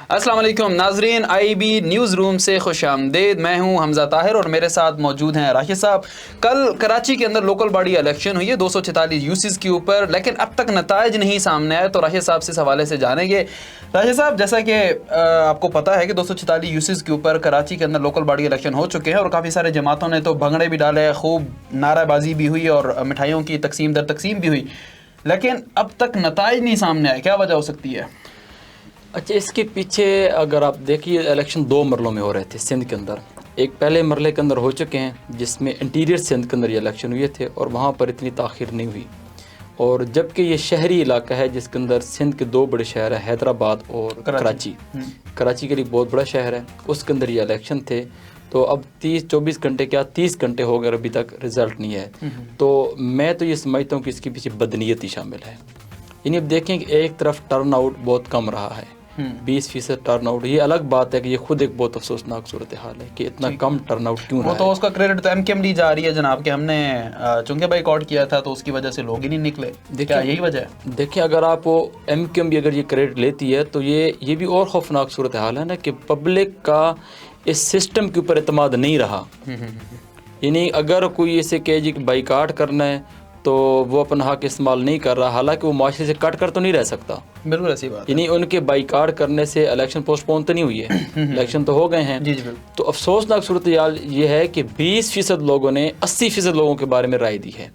السلام علیکم ناظرین، آئی بی نیوز روم سے خوش آمدید۔ میں ہوں حمزہ طاہر اور میرے ساتھ موجود ہیں راشد صاحب۔ کل کراچی کے اندر لوکل باڈی الیکشن ہوئی ہے 246 یوسیز کے اوپر، لیکن اب تک نتائج نہیں سامنے آئے، تو راشد صاحب سے اس حوالے سے جانیں گے۔ راشد صاحب، جیسا کہ آپ کو پتہ ہے کہ 246 یوسیز کے اوپر کراچی کے اندر لوکل باڈی الیکشن ہو چکے ہیں اور کافی سارے جماعتوں نے تو بھنگڑے بھی ڈالے، خوب نعرہ بازی بھی ہوئی اور مٹھائیوں کی تقسیم در تقسیم بھی ہوئی، لیکن اب تک نتائج نہیں سامنے آئے۔ کیا وجہ ہو سکتی ہے؟ اچھا، اس کے پیچھے اگر آپ دیکھیے الیکشن 2 مرحلوں میں ہو رہے تھے سندھ کے اندر۔ ایک پہلے مرحلے کے اندر ہو چکے ہیں جس میں انٹیریئر سندھ کے اندر یہ الیکشن ہوئے تھے اور وہاں پر اتنی تاخیر نہیں ہوئی، اور جبکہ یہ شہری علاقہ ہے جس کے اندر سندھ کے 2 بڑے شہر ہیں، حیدرآباد اور کراچی۔ کراچی کے لیے بہت بڑا شہر ہے، اس کے اندر یہ الیکشن تھے، تو اب 24 گھنٹے کیا 30 گھنٹے ہو گئے، ابھی تک رزلٹ نہیں ہے۔ تو میں تو یہ سمجھتا ہوں کہ اس کے پیچھے بدنیتی شامل ہے۔ یعنی اب دیکھیں کہ ایک طرف ٹرن آؤٹ بہت کم رہا ہے، 20% ٹرن آؤٹ۔ یہ الگ بات ہے کہ یہ خود ایک بہت افسوسناک صورتحال ہے کہ اتنا کم ٹرن آؤٹ کیوں رہا ہے۔ وہ تو اس کا کریڈٹ تو MKM لی جا رہی ہے جناب، کہ ہم نے چونکہ بائی کاٹ کیا تھا تو اس کی وجہ سے لوگ ہی نہیں نکلے۔ کیا یہی وجہ ہے؟ دیکھیں، اگر آپ MKM بھی اگر یہ کریڈٹ لیتی ہے تو یہ بھی اور خوفناک صورتحال ہے نا، کہ پبلک کا اس سسٹم کے اوپر اعتماد نہیں رہا۔ یعنی اگر کوئی اسے کہے جی کہ بائیکاٹ کرنا ہے تو وہ اپنا حق استعمال نہیں کر رہا، حالانکہ وہ معاشرے سے کٹ کر تو نہیں رہ سکتا۔ بالکل ایسی بات ہے۔ یعنی ان کے بائیکاٹ کرنے سے الیکشن پوسٹ پون تو نہیں ہوئی ہے، الیکشن تو ہو گئے ہیں۔ جی بالکل۔ تو افسوسناک صورتحال یہ ہے کہ 20% لوگوں نے 80% لوگوں کے بارے میں رائے دی ہے،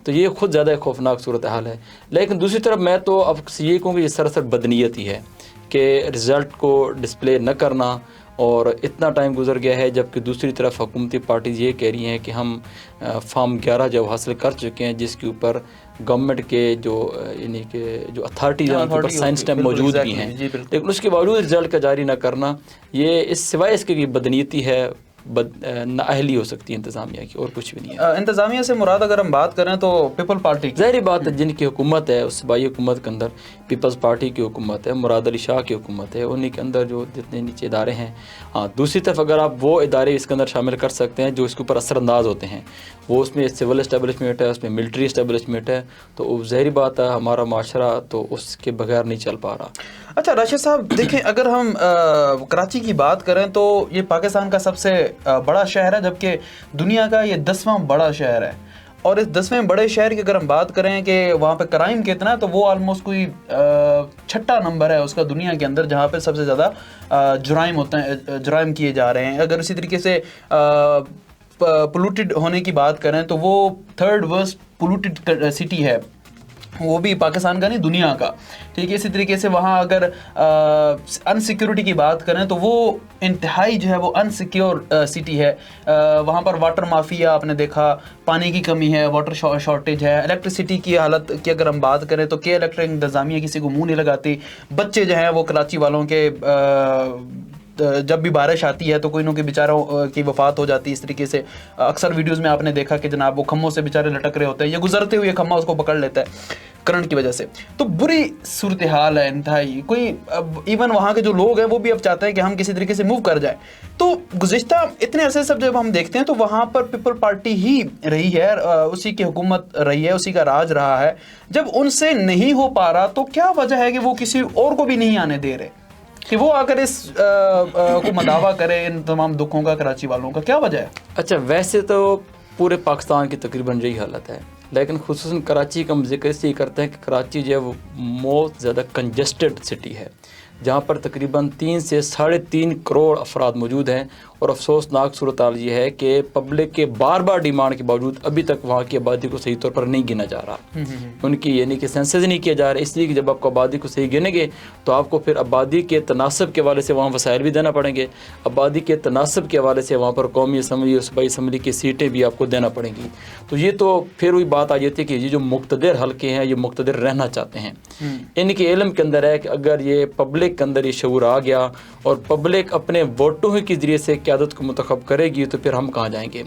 تو یہ خود زیادہ خوفناک صورتحال ہے۔ لیکن دوسری طرف میں تو اب یہ کہوں کہ یہ سراسر بدنیت ہی ہے کہ رزلٹ کو ڈسپلے نہ کرنا، اور اتنا ٹائم گزر گیا ہے، جبکہ دوسری طرف حکومتی پارٹیز یہ کہہ رہی ہیں کہ ہم فارم 11 جب حاصل کر چکے ہیں، جس کے اوپر گورنمنٹ کے یعنی کہ جو اتھارٹیز ہیں ان کے اوپر سائنس اسٹیمپ موجود بھی ہیں، لیکن اس کے باوجود رزلٹ کا جاری نہ کرنا، یہ سوائے اس کے بدنیتی ہے، نااہلی ہو سکتی ہے انتظامیہ کی، اور کچھ بھی نہیں ہے۔ انتظامیہ سے مراد اگر ہم بات کریں تو پیپل پارٹی کی، ظاہری بات ہے جن کی حکومت ہے، اس صوبائی حکومت کے اندر پیپلز پارٹی کی حکومت ہے، مراد علی شاہ کی حکومت ہے، انہی کے اندر جو جتنے نیچے ادارے ہیں۔ ہاں، دوسری طرف اگر آپ وہ ادارے اس کے اندر شامل کر سکتے ہیں جو اس کے اوپر اثر انداز ہوتے ہیں، وہ اس میں سول اسٹیبلشمنٹ ہے، اس میں ملٹری اسٹیبلشمنٹ ہے، تو ظاہری بات ہے ہمارا معاشرہ تو اس کے بغیر نہیں چل پا رہا۔ اچھا راشد صاحب، دیکھیں اگر ہم کراچی کی بات کریں تو یہ پاکستان کا سب سے بڑا شہر ہے، جبکہ دنیا کا یہ 10واں بڑا شہر ہے، اور اس 10ویں بڑے شہر کی اگر ہم بات کریں کہ وہاں پہ کرائم کتنا ہے، تو وہ آلموسٹ کوئی 6واں نمبر ہے اس کا دنیا کے اندر، جہاں پہ سب سے زیادہ جرائم ہوتے ہیں، جرائم کیے جا رہے ہیں۔ اگر اسی طریقے سے پولوٹیڈ ہونے کی بات کریں تو وہ 3rd ورسٹ پولوٹیڈ سٹی ہے، وہ بھی پاکستان کا نہیں دنیا کا، ٹھیک ہے۔ اسی طریقے سے وہاں اگر انسیکیورٹی کی بات کریں تو وہ انتہائی جو ہے وہ انسیکیور سٹی ہے۔ وہاں پر واٹر مافیا آپ نے دیکھا، پانی کی کمی ہے، واٹر شارٹیج ہے، الیکٹریسٹی کی حالت کی اگر ہم بات کریں تو کہ الیکٹرک انتظامیہ کسی کو منہ نہیں لگاتی۔ بچے جو ہیں وہ کراچی والوں کے جب بھی بارش آتی ہے تو کوئی نہ کوئی بیچاروں کی وفات ہو جاتی ہے۔ اس طریقے سے اکثر ویڈیوز میں آپ نے دیکھا کہ جناب وہ کھمبوں سے بیچارے لٹک رہے ہوتے ہیں، یہ گزرتے ہوئے کھمبا اس کو پکڑ لیتا ہے کرنٹ کی وجہ سے، تو بری صورتحال ہے انتہائی۔ کوئی ایون وہاں کے جو لوگ ہیں وہ بھی اب چاہتے ہیں کہ ہم کسی طریقے سے موو کر جائیں۔ تو گزشتہ اتنے عرصے سے جب ہم دیکھتے ہیں تو وہاں پر پیپل پارٹی ہی رہی ہے، اسی کی حکومت رہی ہے، اسی کا راج رہا ہے۔ جب ان سے نہیں ہو پا رہا تو کیا وجہ ہے کہ وہ کسی اور کو بھی نہیں آنے دے رہے کہ وہ آ کر اس کو مداوا کرے ان تمام دکھوں کا کراچی والوں کا؟ کیا وجہ ہے؟ اچھا، ویسے تو پورے پاکستان کی تقریباً یہی حالت ہے، لیکن خصوصاً کراچی کا ہم ذکر اس لیے کرتے ہیں کہ کراچی جو ہے وہ بہت زیادہ کنجسٹڈ سٹی ہے، جہاں پر تقریباً 3 سے 3.5 کروڑ افراد موجود ہیں، اور افسوسناک صورتحال یہ ہے کہ پبلک کے بار بار ڈیمانڈ کے باوجود ابھی تک وہاں کی آبادی کو صحیح طور پر نہیں گنا جا رہا۔ ان کی یعنی کہ سینسز نہیں کیا جا رہا، اس لیے کہ جب آپ کو آبادی کو صحیح گنیں گے تو آپ کو پھر آبادی کے تناسب کے حوالے سے وہاں وسائل بھی دینا پڑیں گے، آبادی کے تناسب کے حوالے سے وہاں پر قومی اسمبلی اور صوبائی اسمبلی کی سیٹیں بھی آپ کو دینا پڑیں گی۔ تو یہ تو پھر وہی بات آ جاتی ہے کہ یہ جو مقتدر حلقے ہیں یہ مقتدر رہنا چاہتے ہیں، ان کے علم کے اندر ہے کہ اگر یہ پبلک کے اندر یہ شعور آ گیا اور پبلک اپنے ووٹوں کے ذریعے سے قیادت کو منتخب کرے گی تو پھر ہم کہاں جائیں گے۔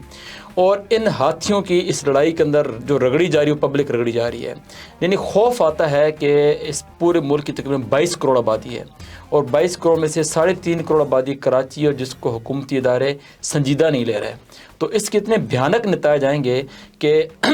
اور ان ہاتھیوں کی اس لڑائی کے اندر جو رگڑی جا رہی ہے، پبلک رگڑی جا رہی ہے، یعنی خوف آتا ہے کہ اس پورے ملک کی تقریباً 22 کروڑ آبادی ہے، اور 22 کروڑ میں سے 3.5 کروڑ آبادی کراچی اور جس کو حکومتی ادارے سنجیدہ نہیں لے رہے، تو اس کے اتنے بھیانک نتائج آئیں گے کہ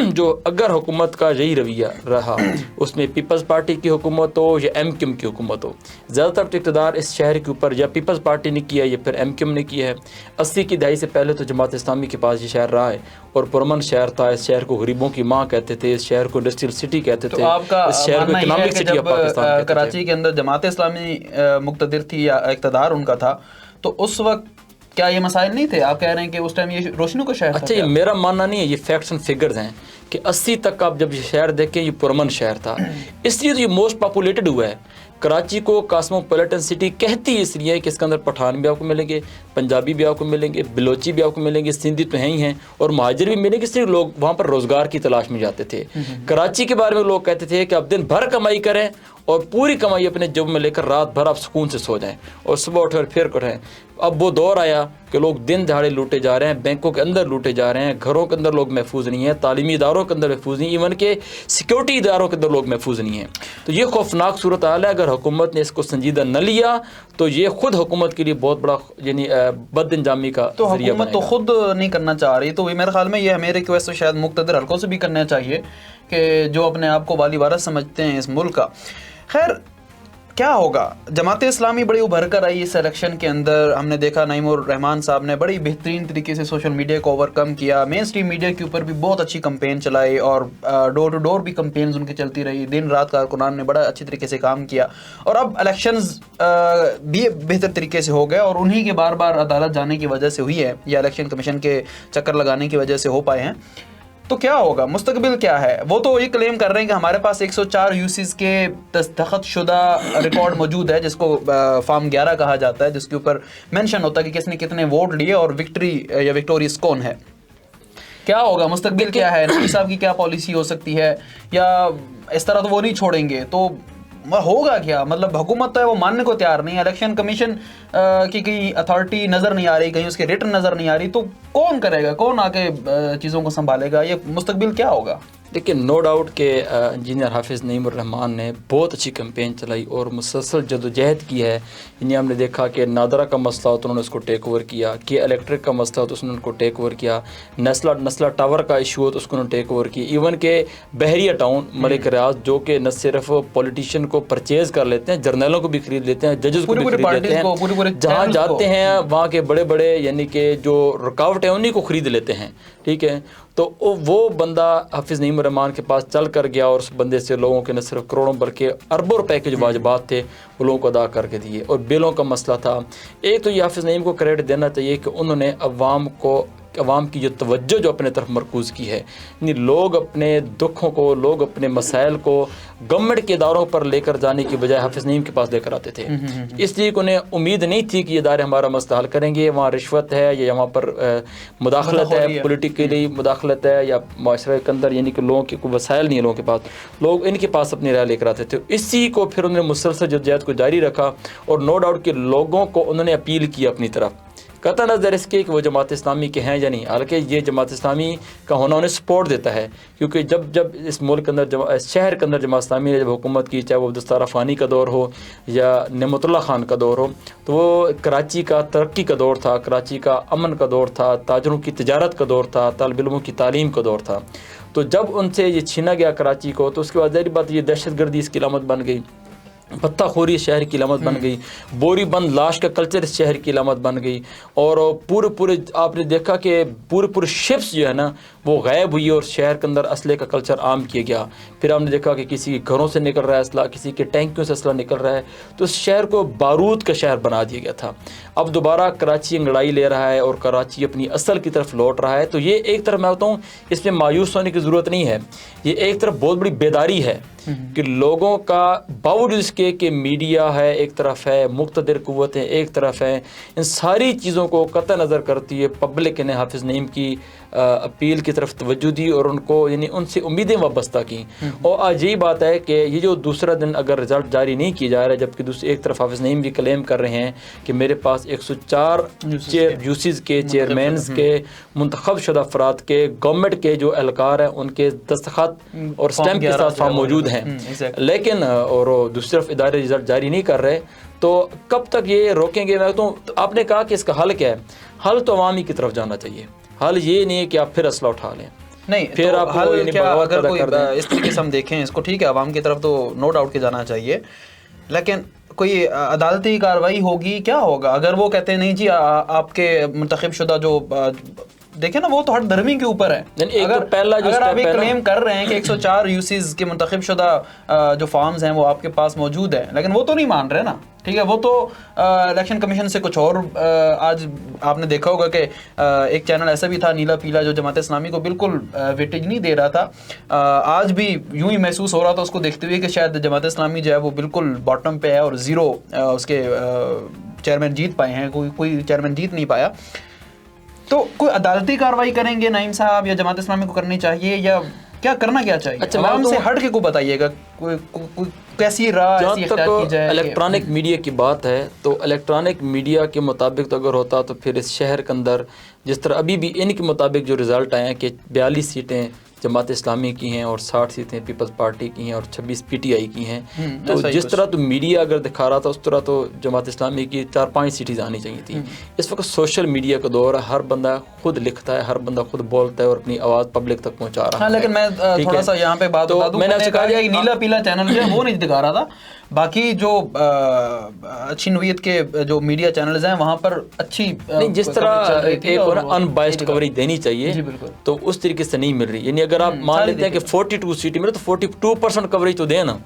جو اگر حکومت کا یہی رویہ رہا، اس میں پیپلز پارٹی کی حکومت ہو یا ایم کیو ایم کی حکومت ہو، زیادہ تر اقتدار اس شہر کے اوپر یا پیپلز پارٹی نے کیا یا پھر ایم کیو ایم نے کیا ہے۔ 80 کی دہائی سے پہلے تو جماعت اسلامی کے پاس یہ شہر رہا ہے اور پرامن شہر تھا، اس شہر کو غریبوں کی ماں کہتے تھے، اس شہر کو انڈسٹریل سٹی کہتے تھے، تو آپ کا اس شہر کو ماننا یہ ہے اکنامک کہ سٹی آف جب پاکستان کہتے تھے۔ کراچی کے اندر جماعت اسلامی مقتدر تھی یا اقتدار ان کا تھا، تو اس وقت کیا یہ مسائل نہیں تھے؟ آپ کہہ رہے ہیں کہ اس ٹائم یہ روشنیوں کا شہر تھا۔ اچھا، یہ میرا ماننا نہیں ہے، یہ فیکٹس اینڈ فگرز ہیں کہ 80 تک آپ جب یہ شہر دیکھیں یہ پرامن شہر تھا، اس لیے تو یہ موسٹ پاپولیٹڈ ہوا ہے۔ کراچی کو کاسموپولیٹن سٹی کہتی اس لیے کہ اس کے اندر پٹھان بھی آپ کو ملیں گے، پنجابی بھی آپ کو ملیں گے، بلوچی بھی آپ کو ملیں گے، سندھی تو ہیں ہی ہیں، اور مہاجر بھی ملیں گے، اس لیے لوگ وہاں پر روزگار کی تلاش میں جاتے تھے۔ کراچی کے بارے میں لوگ کہتے تھے کہ آپ دن بھر کمائی کریں اور پوری کمائی اپنے جیب میں لے کر رات بھر آپ سکون سے سو جائیں اور صبح اٹھیں اور پھر اٹھیں۔ اب وہ دور آیا کہ لوگ دن دہاڑے لوٹے جا رہے ہیں، بینکوں کے اندر لوٹے جا رہے ہیں، گھروں کے اندر لوگ محفوظ نہیں ہیں، تعلیمی اداروں کے اندر محفوظ نہیں، ایون کہ سیکیورٹی اداروں کے اندر لوگ محفوظ نہیں ہیں۔ تو یہ خوفناک صورتحال ہے۔ اگر حکومت نے اس کو سنجیدہ نہ لیا تو یہ خود حکومت کے لیے بہت بڑا یعنی بد انجامی کا تو ذریعہ حکومت تو خود نہیں کرنا چاہ رہی، تو میرے خیال میں یہ ہمیں ریکویسٹ شاید مقتدر حلقوں سے بھی کرنا چاہیے کہ جو اپنے آپ کو والی وارث سمجھتے ہیں اس ملک کا۔ خیر کیا ہوگا؟ جماعت اسلامی بڑی ابھر کر آئی اس الیکشن کے اندر، ہم نے دیکھا نعیم الرحمان صاحب نے بڑی بہترین طریقے سے سوشل میڈیا کو اوور کم کیا، مین اسٹریم میڈیا کے اوپر بھی بہت اچھی کمپین چلائی اور ڈور ٹو ڈور بھی کمپینز ان کی چلتی رہی، دن رات کارکنان نے بڑا اچھی طریقے سے کام کیا، اور اب الیکشنز بھی بہتر طریقے سے ہو گئے، اور انہی کے بار بار عدالت جانے کی وجہ سے ہوئی ہے یا الیکشن کمیشن کے چکر لگانے کی وجہ سے ہو پائے ہیں۔ تو کیا ہوگا؟ مستقبل کیا ہے؟ وہ تو یہ کلیم کر رہے ہیں کہ ہمارے پاس 104 یوسیز کے دستخط شدہ ریکارڈ موجود ہے، جس کو فارم 11 کہا جاتا ہے، جس کے اوپر مینشن ہوتا ہے کہ کس نے کتنے ووٹ لیے اور وکٹری یا وکٹوریس کون ہے۔ کیا ہوگا؟ مستقبل کیا ہے؟ نبی صاحب کی کیا پالیسی ہو سکتی ہے؟ یا اس طرح تو وہ نہیں چھوڑیں گے، تو ہوگا کیا؟ مطلب حکومت تو ہے وہ ماننے کو تیار نہیں ہے، الیکشن کمیشن کی کہیں اتھارٹی نظر نہیں آ رہی، کہیں اس کے ریٹن نظر نہیں آ رہی، تو کون کرے گا؟ کون آ کے چیزوں کو سنبھالے گا؟ یہ مستقبل کیا ہوگا؟ لیکن نو ڈاؤٹ کہ انجینئر حافظ نعیم الرحمان نے بہت اچھی کمپین چلائی اور مسلسل جدوجہد کی ہے۔ یعنی ہم نے دیکھا کہ نادرہ کا مسئلہ ہو تو انہوں نے اس کو ٹیک اوور کیا، کہ الیکٹرک کا مسئلہ ہو تو اس نے ان کو ٹیک اوور کیا، نسلہ ٹاور کا ایشو ہو تو اس کو انہوں نے ٹیک اوور کیا، ایون کہ بحریہ ٹاؤن ملک ریاض جو کہ نہ صرف پولیٹیشین کو پرچیز کر لیتے ہیں، جرنیلوں کو بھی خرید لیتے ہیں، ججز کو بھی خرید لیتے ہیں، جہاں جاتے ہیں وہاں کے بڑے بڑے یعنی کہ جو رکاوٹیں انہیں کو خرید لیتے ہیں، ٹھیک ہے۔ تو وہ بندہ حافظ نعیم الرحمان کے پاس چل کر گیا اور اس بندے سے لوگوں کے نہ صرف کروڑوں بلکہ اربوں روپے کے جو واجبات تھے وہ لوگوں کو ادا کر کے دیے، اور بلوں کا مسئلہ تھا۔ ایک تو یہ حافظ نعیم کو کریڈٹ دینا چاہیے کہ انہوں نے عوام کی جو توجہ جو اپنے طرف مرکوز کی ہے، یعنی لوگ اپنے دکھوں کو، لوگ اپنے مسائل کو گورنمنٹ کے اداروں پر لے کر جانے کی بجائے حافظ نعیم کے پاس لے کر آتے تھے، اس لیے کہ انہیں امید نہیں تھی کہ یہ ادارے ہمارا مسئلہ حل کریں گے۔ وہاں رشوت ہے یا وہاں پر مداخلت ہے، پولیٹیکلی مداخلت ہے یا معاشرے کے اندر، یعنی کہ لوگوں کے کوئی وسائل نہیں ہے، لوگوں کے پاس، لوگ ان کے پاس اپنی رائے لے کر آتے تھے۔ اسی کو پھر انہوں نے مسلسل جدوجہد کو جاری رکھا اور نو ڈاؤٹ کہ لوگوں کو انہوں نے اپیل کی اپنی طرف، قطع نظر اس کے کہ وہ جماعت اسلامی کے ہیں یا نہیں، حالانکہ یہ جماعت اسلامی کا ہونا انہیں سپورٹ دیتا ہے، کیونکہ جب اس ملک کے اندر اس شہر کے اندر جماعت اسلامی نے جب حکومت کی، چاہے وہ عبدالستار فانی کا دور ہو یا نعمت اللہ خان کا دور ہو، تو وہ کراچی کا ترقی کا دور تھا، کراچی کا امن کا دور تھا، تاجروں کی تجارت کا دور تھا، طالب علموں کی تعلیم کا دور تھا۔ تو جب ان سے یہ چھینا گیا کراچی کو، تو اس کے بعد ظاہر بات یہ دہشت گردی اس کی علامت بن گئی، پتہ خوری اس شہر کی علامت بن گئی، بوری بند لاش کا کلچر اس شہر کی علامت بن گئی، اور پورے آپ نے دیکھا کہ پورے شپس جو ہے نا وہ غائب ہوئی اور شہر کے اندر اسلحے کا کلچر عام کیا گیا۔ پھر ہم نے دیکھا کہ کسی کے گھروں سے نکل رہا ہے اسلحہ، کسی کے ٹینکیوں سے اسلحہ نکل رہا ہے، تو اس شہر کو بارود کا شہر بنا دیا گیا تھا۔ اب دوبارہ کراچی انگڑائی لے رہا ہے اور کراچی اپنی اصل کی طرف لوٹ رہا ہے، تو یہ ایک طرف میں بتاؤں اس میں مایوس ہونے کی ضرورت نہیں ہے، یہ ایک طرف بہت بڑی بیداری ہے کہ لوگوں کا باوجود اس کے کہ میڈیا ہے ایک طرف ہے، مقتدر قوتیں ایک طرف ہیں، ان ساری چیزوں کو قطع نظر کرتی ہے پبلک نے حافظ نعیم کی اپیل کی طرف توجہ دی اور ان کو یعنی ان سے امیدیں وابستہ کی. اور آج یہی بات ہے کہ یہ جو دوسرا دن اگر رزلٹ جاری نہیں کیا جا رہا ہے، جبکہ دوسری ایک طرف حافظ نعیم بھی کلیم کر رہے ہیں کہ میرے پاس 104 یوسیز کے چیئرمینز کے منتخب شدہ افراد کے گورنمنٹ کے جو اہلکار ہیں ان کے دستخط اور سٹیمپ کے ساتھ فارم موجود ہیں، لیکن اور دوسری طرف ادارے رزلٹ جاری نہیں کر رہے، تو کب تک یہ روکیں گے؟ میں تو آپ نے کہا کہ اس کا حل کیا ہے؟ حل تو عوامی کی طرف جانا چاہیے. حل یہ نہیں ہے کہ آپ پھر اسلحہ اٹھا لیں. نہیں پھر تو آپ حل کیا، اگر کوئی اس طریقے سے ہم دیکھیں اس کو، ٹھیک ہے عوام کی طرف تو نو ڈاؤٹ کہ جانا چاہیے، لیکن کوئی عدالتی کارروائی ہوگی؟ کیا ہوگا اگر وہ کہتے ہیں نہیں جی آپ کے منتخب شدہ جو دیکھیں نا وہ تو ہر دھرمی کے اوپر ہے. اگر آپ ایک کلیم کر رہے ہیں کہ 104 یوسیز کے منتخب شدہ جو فارمز ہیں وہ آپ کے پاس موجود ہیں، لیکن وہ تو نہیں مان رہے نا، ٹھیک ہے، وہ تو الیکشن کمیشن سے کچھ اور. آج آپ نے دیکھا ہوگا کہ ایک چینل ایسا بھی تھا نیلا پیلا جو جماعت اسلامی کو بالکل ویٹیج نہیں دے رہا تھا. آج بھی یوں ہی محسوس ہو رہا تھا اس کو دیکھتے ہوئے کہ شاید جماعت اسلامی جو ہے وہ بالکل باٹم پہ ہے اور زیرو اس کے چیئرمین جیت پائے ہیں، کوئی چیئرمین جیت نہیں پایا. تو کوئی عدالتی کارروائی کریں گے نعیم صاحب یا جماعت اسلامی کو کرنی چاہیے یا کیا کرنا کیا چاہیے؟ اچھا عوام سے ہٹ کے کو بتائیے گا کیسی راہ ایسی اختیار کی جائے. الیکٹرانک میڈیا کی بات ہے تو الیکٹرانک میڈیا کے مطابق تو اگر ہوتا تو پھر اس شہر کے اندر جس طرح ابھی بھی ان کے مطابق جو رزلٹ آئے ہیں کہ 42 سیٹیں جماعت اسلامی کی ہیں اور 60 سیٹیں پیپلز پارٹی کی ہیں اور 26 پی ٹی آئی کی ہیں، تو جس طرح تو میڈیا اگر دکھا رہا تھا اس طرح تو جماعت اسلامی کی 4-5 سیٹیں آنی چاہیے تھی. اس وقت سوشل میڈیا کا دور ہے، ہر بندہ خود لکھتا ہے، ہر بندہ خود بولتا ہے اور اپنی آواز پبلک تک پہنچا رہا ہے. ہاں لیکن میں تھوڑا سا یہاں پہ بات بتا دوں، میں نے کہا کہ نیلا پیلا چینل جو ہے وہ نہیں دکھا رہا تھا، باقی جو اچھی نوعیت کے جو میڈیا چینلز ہیں وہاں پر اچھی جس طرح ایک ان بائسڈ کوریج دینی چاہیے تو اس طریقے سے نہیں مل رہی. یعنی اگر آپ مان لیتے ہیں کہ 42 سیٹیں ملے تو 42% کوریج تو دیں نا،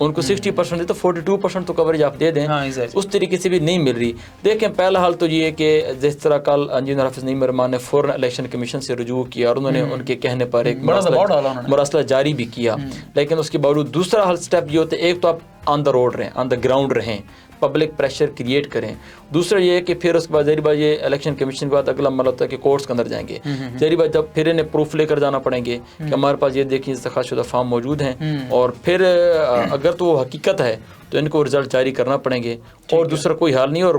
ان کو 60% دے تو 42% تو کوریج آپ دے دیں. اس طریقے سے بھی نہیں مل رہی. دیکھیں پہلا حال تو یہ ہے کہ جس طرح کل انجینئر حافظ نعیم الرحمٰن نے فوراً الیکشن کمیشن سے رجوع کیا اور انہوں نے ان کے کہنے پر ایک مراسلہ جاری بھی کیا، لیکن اس کے باوجود دوسرا حل سٹیپ یہ ہوتا ہے، ایک تو آپ آن دا روڈ رہیں، آن دا گراؤنڈ رہیں، پبلک پریشر کریٹ کریں. دوسرا یہ ہے کہ پھر اس کے بعد ظاہر بات یہ الیکشن کمیشن کے بعد اگلا عمل ہوتا ہے کہ کورٹس کے اندر جائیں گے. ظاہر بات جب پھر انہیں پروف لے کر جانا پڑیں گے کہ ہمارے پاس یہ دیکھیں دستخط شدہ فارم موجود ہیں، اور پھر اگر تو وہ حقیقت ہے تو ان کو رزلٹ جاری کرنا پڑیں گے، اور دوسرا کوئی حال نہیں، اور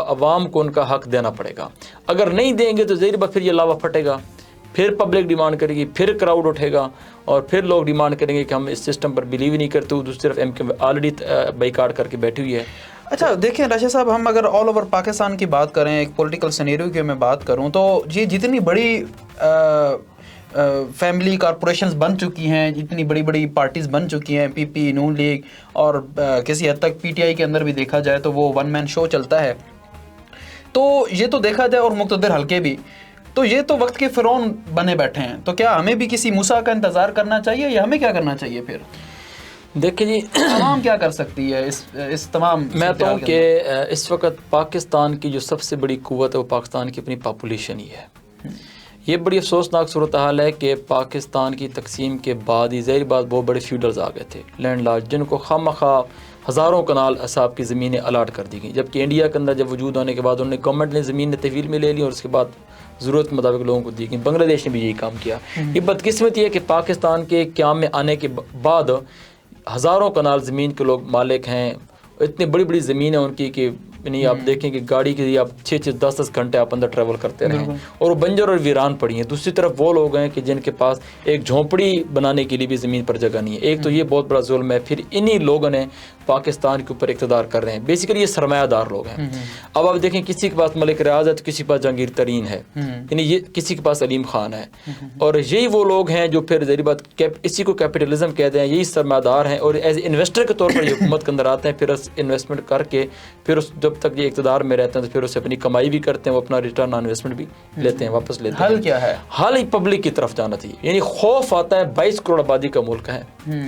عوام کو ان کا حق دینا پڑے گا. اگر نہیں دیں گے تو ظاہر بات پھر یہ لاوا پھٹے گا، پھر پبلک ڈیمانڈ کرے گی، پھر کراؤڈ اٹھے گا اور پھر لوگ ڈیمانڈ کریں گے کہ ہم اس سسٹم پر بلیو ہی نہیں کرتے. دوسری طرف ایم کیو آلریڈی بائیکاٹ کر کے بیٹھی ہوئی ہے. اچھا دیکھیں راشد صاحب، ہم اگر آل اوور پاکستان کی بات کریں، ایک پولیٹیکل سینیریو کی میں بات کروں تو یہ جتنی بڑی فیملی کارپوریشنز بن چکی ہیں، جتنی بڑی بڑی پارٹیز بن چکی ہیں، پی پی، نون لیگ، اور کسی حد تک پی ٹی آئی کے اندر بھی دیکھا جائے تو وہ ون مین شو چلتا ہے، تو یہ تو دیکھا جائے، اور مقتدر حلقے بھی، تو یہ تو وقت کے فرعون بنے بیٹھے ہیں. تو کیا ہمیں بھی کسی موسیٰ کا انتظار کرنا چاہیے یا ہمیں کیا کرنا چاہیے؟ پھر دیکھیں جی عوام کیا کر سکتی ہے اس تمام؟ میں تو کہ اس وقت پاکستان کی جو سب سے بڑی قوت ہے وہ پاکستان کی اپنی پاپولیشن ہی ہے. یہ بڑی افسوسناک صورتحال ہے کہ پاکستان کی تقسیم کے بعد ہی ظاہر بات بہت بڑے فیوڈلز آ گئے تھے، لینڈ لارڈ، جن کو خواہ مخواہ ہزاروں کنال اصحاب کی زمینیں الاٹ کر دی گئیں، جبکہ انڈیا کے اندر جب وجود ہونے کے بعد انہوں نے گورنمنٹ نے زمینیں تحویل میں لے لی اور اس کے بعد ضرورت کے مطابق لوگوں کو دی گئی. بنگلہ دیش نے بھی یہی کام کیا. یہ بدقسمتی ہے کہ پاکستان کے قیام میں آنے کے بعد ہزاروں کنال زمین کے لوگ مالک ہیں، اتنی بڑی بڑی زمین ہے ان کی کہ یعنی آپ دیکھیں کہ گاڑی کے لیے آپ 6-6 10-10 گھنٹے آپ اندر ٹریول کرتے رہیں، اور وہ بنجر اور ویران پڑی ہیں. دوسری طرف وہ لوگ ہیں کہ جن کے پاس ایک جھونپڑی بنانے کے لیے بھی زمین پر جگہ نہیں ہے. ایک تو یہ بہت بڑا ظلم ہے. پھر انہی لوگوں نے پاکستان کے اوپر اقتدار کر رہے ہیں. بیسیکلی یہ سرمایہ دار لوگ ہیں. اب آپ دیکھیں کسی کے پاس ملک ریاض ہے تو کسی کے پاس جہانگیر ترین ہے، یعنی یہ کسی کے پاس علیم خان ہے، اور یہی وہ لوگ ہیں جو پھر ظاہر بات اسی کو کیپٹلزم کہتے ہیں. یہی سرمایہ دار ہیں اور ایز اے انویسٹر کے طور پر یہ حکومت کے اندر آتے ہیں، پھر انویسٹمنٹ کر کے پھر اس جب تک یہ اقتدار میں رہتے ہیں تو پھر اسے اپنی کمائی بھی کرتے ہیں، وہ اپنا ریٹرن آن انویسٹمنٹ بھی لیتے ہیں، واپس لیتے ہیں. حل کیا ہے؟ حل ہی پبلک کی طرف جانا چاہیے. یعنی خوف آتا ہے، 22 کروڑ آبادی کا ملک ہے.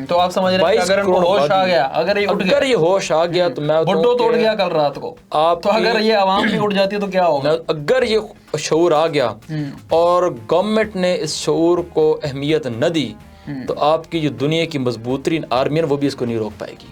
تو آپ سمجھ رہے ہیں اگر ان کو ہوش آ گیا، اگر یہ ہوش آ گیا تو میں بڈو توڑ گیا کل رات کو، تو اگر یہ عوام بھی اٹھ جاتی ہے تو کیا ہوگا؟ اگر یہ شعور آ گیا اور گورنمنٹ نے اس شعور کو اہمیت نہ دی تو آپ کی جو دنیا کی مضبوط ترین آرمی ہے وہ بھی اس کو نہیں روک پائے گی.